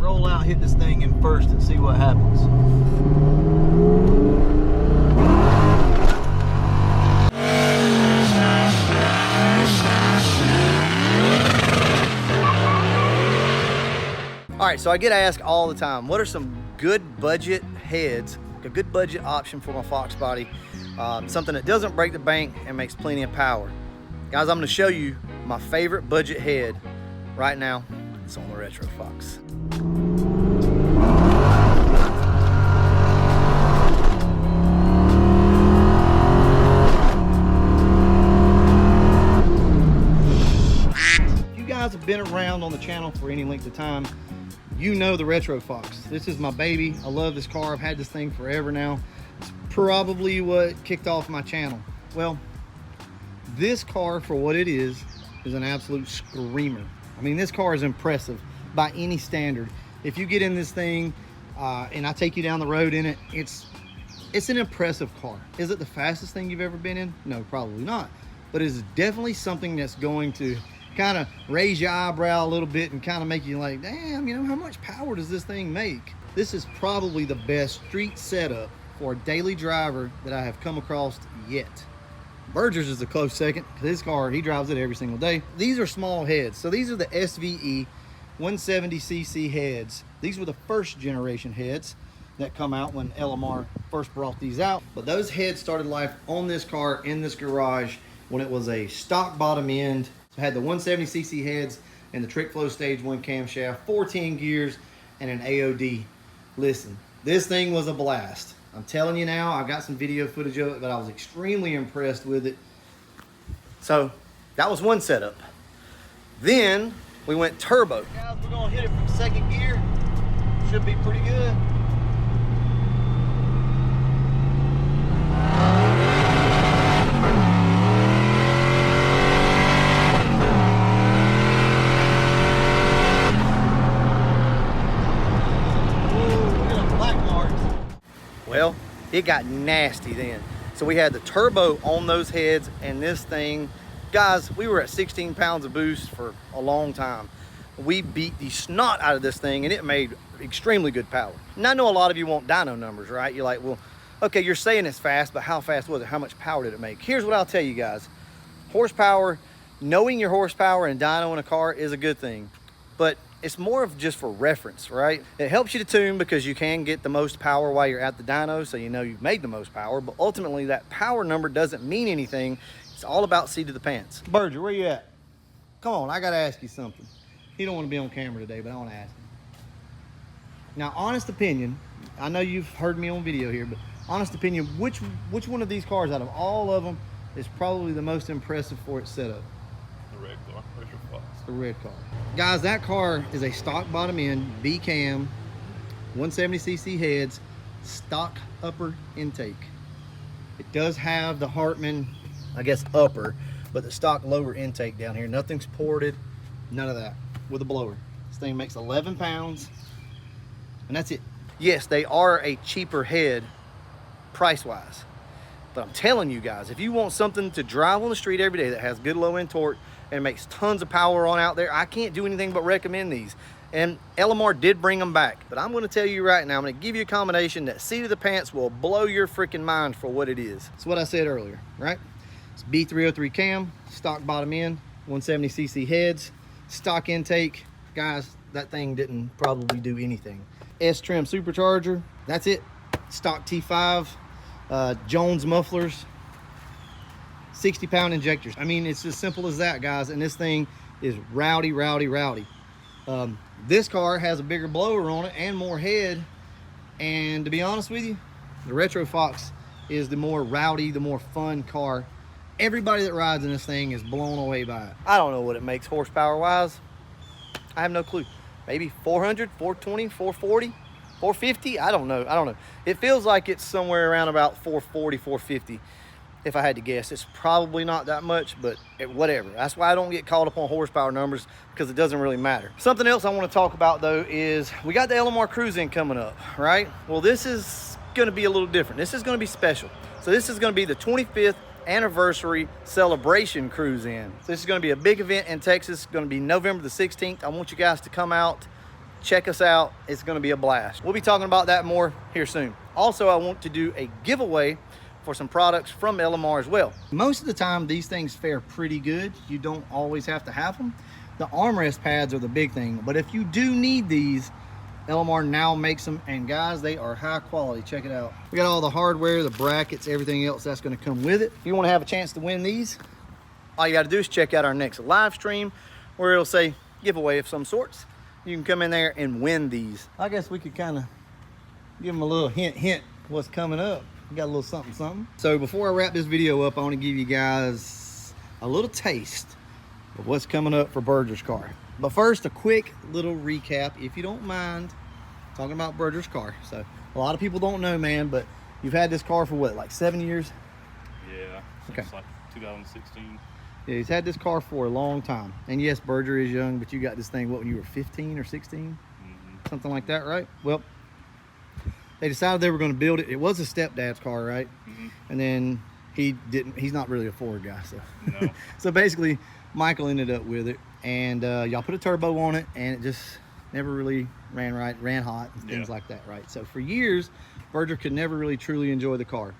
roll out, hit this thing in first and see what happens. All right, so I get asked all the time, what are some good budget heads, a good budget option for my Foxbody, something that doesn't break the bank and makes plenty of power. Guys, I'm gonna show you my favorite budget head right now. It's on the Retrofoc. If you guys have been around on the channel for any length of time, you know the Retrofoc. This is my baby. I love this car. I've had this thing forever now. It's probably what kicked off my channel. Well, this car, for what it is an absolute screamer. I mean, this car is impressive by any standard. If you get in this thing and I take you down the road in it, it's an impressive car. Is it the fastest thing you've ever been in? No, probably not. But it's definitely something that's going to kind of raise your eyebrow a little bit and kind of make you like, damn, you know, how much power does this thing make? This is probably the best street setup for a daily driver that I have come across yet. Berger's is a close second. This car, he drives it every single day. These are small heads. So these are the SVE 170cc heads. These were the first generation heads that come out when LMR first brought these out. But those heads started life on this car in this garage when it was a stock bottom end. So it had the 170cc heads and the trick flow stage 1 camshaft, 14 gears, and an AOD. Listen, this thing was a blast. I'm telling you now, I've got some video footage of it, but I was extremely impressed with it. So that was one setup. Then we went turbo. Guys, we're gonna hit it from second gear. Should be pretty good. Well, it got nasty then. So we had the turbo on those heads, and this thing, guys, we were at 16 pounds of boost for a long time. We beat the snot out of this thing and it made extremely good power. And I know a lot of you want dyno numbers, right? You're like, well, okay, you're saying it's fast, but how fast was it? How much power did it make? Here's what I'll tell you guys. Horsepower, knowing your horsepower and dyno in a car is a good thing, but it's more of just for reference, right? It helps you to tune because you can get the most power while you're at the dyno, so you know you've made the most power, but ultimately that power number doesn't mean anything. It's all about seat of the pants. Berger, where you at? Come on, I gotta ask you something. You don't want to be on camera today, but I want to ask you. Now, honest opinion, I know you've heard me on video here, but honest opinion, which one of these cars out of all of them is probably the most impressive for its setup? The red car, Retrofoc. The red car. Guys, that car is a stock bottom end, B cam, 170cc heads, stock upper intake. It does have the Hartman, I guess, upper, but the stock lower intake down here. Nothing's ported, none of that, with a blower. This thing makes 11 pounds, and that's it. Yes, they are a cheaper head price-wise, but I'm telling you guys, if you want something to drive on the street every day that has good low-end torque and makes tons of power on out there, I can't do anything but recommend these. And LMR did bring them back, but I'm going to tell you right now, I'm going to give you a combination that seat of the pants will blow your freaking mind for what it is. It's what I said earlier, right? It's B303 cam, stock bottom end, 170cc heads, stock intake. Guys, that thing didn't probably do anything. S-trim supercharger, that's it. Stock T5, Jones mufflers, 60-pound injectors. I mean, it's as simple as that, guys. And this thing is rowdy, rowdy, rowdy. This car has a bigger blower on it and more head. And to be honest with you, the Retrofoc is the more rowdy, the more fun car. Everybody that rides in this thing is blown away by it. I don't know what it makes horsepower-wise. I have no clue. Maybe 400, 420, 440, 450. I don't know. It feels like it's somewhere around about 440, 450. If I had to guess, it's probably not that much, but whatever. That's why I don't get caught up on horsepower numbers, because it doesn't really matter. Something else I want to talk about though is we got the LMR Cruise-In coming up, right? Well, this is going to be a little different. This is going to be special. So this is going to be the 25th anniversary celebration Cruise-In. So this is going to be a big event in Texas. It's going to be November the 16th. I want you guys to come out check us out. It's gonna be a blast. We'll be talking about that more here soon. Also, I want to do a giveaway for some products from LMR as well. Most of the time, these things fare pretty good. You don't always have to have them. The armrest pads are the big thing, but if you do need these, LMR now makes them, and guys, they are high quality. Check it out. We got all the hardware, the brackets, everything else that's gonna come with it. If you wanna have a chance to win these, all you gotta do is check out our next live stream where it'll say giveaway of some sorts. You can come in there and win these. I guess we could kind of give them a little hint what's coming up. We got a little something. So before I wrap this video up, I want to give you guys a little taste of what's coming up for Berger's car. But first, a quick little recap, if you don't mind, talking about Berger's car. So a lot of people don't know, man, but you've had this car for what, like 7 years? Yeah, since like 2016. Yeah, he's had this car for a long time. And yes, Berger is young, but you got this thing, what, when you were 15 or 16? Something like that, right? Well, they decided they were going to build it. It was a stepdad's car, right? And then he's not really a Ford guy, so. No. So basically, Michael ended up with it, and y'all put a turbo on it, and it just never really ran right, ran hot, and things like that, right? So for years, Berger could never really truly enjoy the car.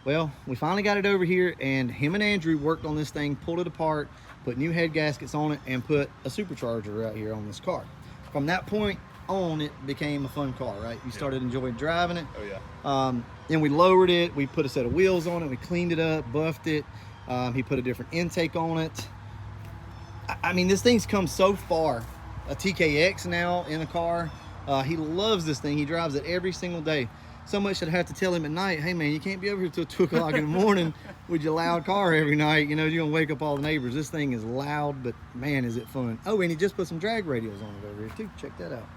Well, we finally got it over here, and him and Andrew worked on this thing, pulled it apart, put new head gaskets on it, and put a supercharger out here on this car. From that point on, it became a fun car, right? You started enjoying driving it. Oh yeah. Then we lowered it, we put a set of wheels on it, we cleaned it up, buffed it. He put a different intake on it. I mean, this thing's come so far. A TKX now in the car. He loves this thing. He drives it every single day. So much that I have to tell him at night, hey man, you can't be over here till 2 o'clock in the morning with your loud car every night. You know, you're gonna wake up all the neighbors. This thing is loud, but man, is it fun. Oh, and he just put some drag radials on it over here too. Check that out.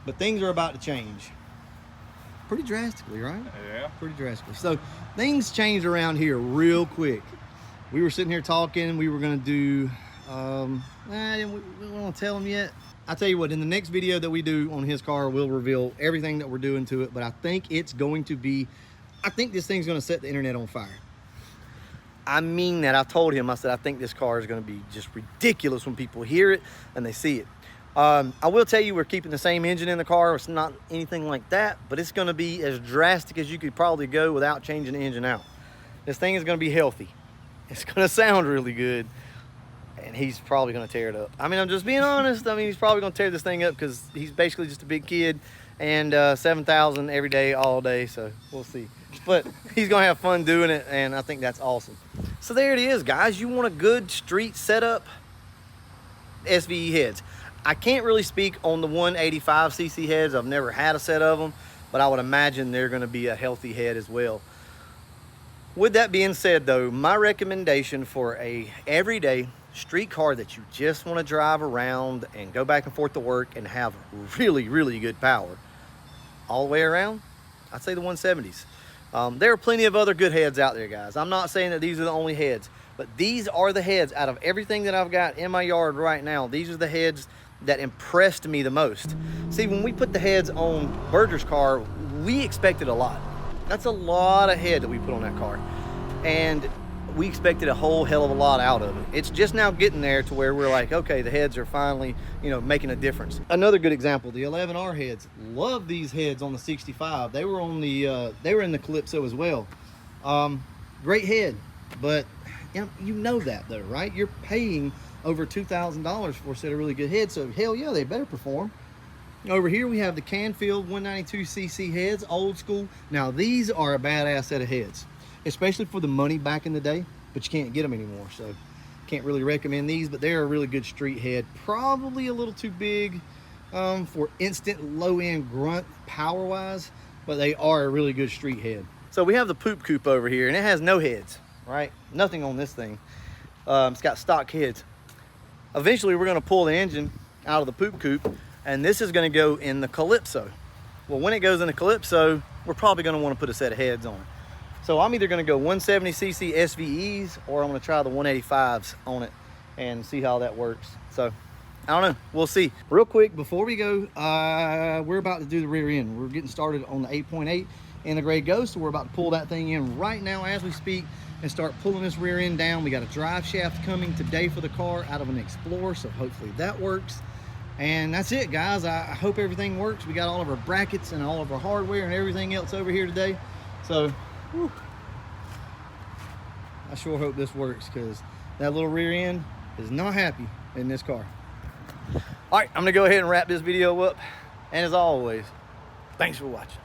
But things are about to change. Pretty drastically, right? Yeah. Pretty drastically. So things changed around here real quick. We were sitting here talking. We were gonna do, we don't wanna tell him yet. I'll tell you what, in the next video that we do on his car, we'll reveal everything that we're doing to it, but I think it's going to be, I think this thing's gonna set the internet on fire. I mean that. I told him, I said, I think this car is gonna be just ridiculous when people hear it and they see it. I will tell you, we're keeping the same engine in the car. It's not anything like that, but it's gonna be as drastic as you could probably go without changing the engine out. This thing is gonna be healthy. It's gonna sound really good. And he's probably gonna tear it up. I mean, I'm just being honest. I mean, he's probably gonna tear this thing up because he's basically just a big kid, and 7,000 every day, all day, so we'll see. But he's gonna have fun doing it, and I think that's awesome. So there it is, guys. You want a good street setup, SVE heads. I can't really speak on the 185cc heads. I've never had a set of them, but I would imagine they're gonna be a healthy head as well. With that being said though, my recommendation for a everyday street car that you just want to drive around and go back and forth to work and have really, really good power all the way around, I'd say the 170s. There are plenty of other good heads out there, guys. I'm not saying that these are the only heads, but these are the heads out of everything that I've got in my yard right now. These are the heads that impressed me the most. See, when we put the heads on Berger's car, we expected a lot. That's a lot of head that we put on that car. And we expected a whole hell of a lot out of it. It's just now getting there to where we're like, okay, the heads are finally, you know, making a difference. Another good example, the 11R heads. Love these heads on the 65. They were on the, they were in the Calypso as well. Great head, but you know that though, right? You're paying over $2,000 for a set of really good heads, so hell yeah, they better perform. Over here we have the Canfield 192cc heads, old school. Now these are a badass set of heads, especially for the money back in the day, but you can't get them anymore, so can't really recommend these, but they're a really good street head. Probably a little too big for instant low-end grunt power-wise, but they are a really good street head. So we have the Poop Coupe over here, and it has no heads, right? Nothing on this thing. It's got stock heads. Eventually, we're gonna pull the engine out of the Poop Coupe, and this is gonna go in the Calypso. Well, when it goes in the Calypso, we're probably gonna wanna put a set of heads on it. So I'm either gonna go 170cc SVEs, or I'm gonna try the 185s on it and see how that works. So I don't know, we'll see. Real quick, before we go, we're about to do the rear end. We're getting started on the 8.8 in the Gray Ghost, so we're about to pull that thing in right now as we speak and start pulling this rear end down. We got a drive shaft coming today for the car out of an Explorer, so hopefully that works. And that's it, guys. I hope everything works. We got all of our brackets and all of our hardware and everything else over here today. So, whew, I sure hope this works, because that little rear end is not happy in this car. All right, I'm gonna go ahead and wrap this video up. And as always, thanks for watching.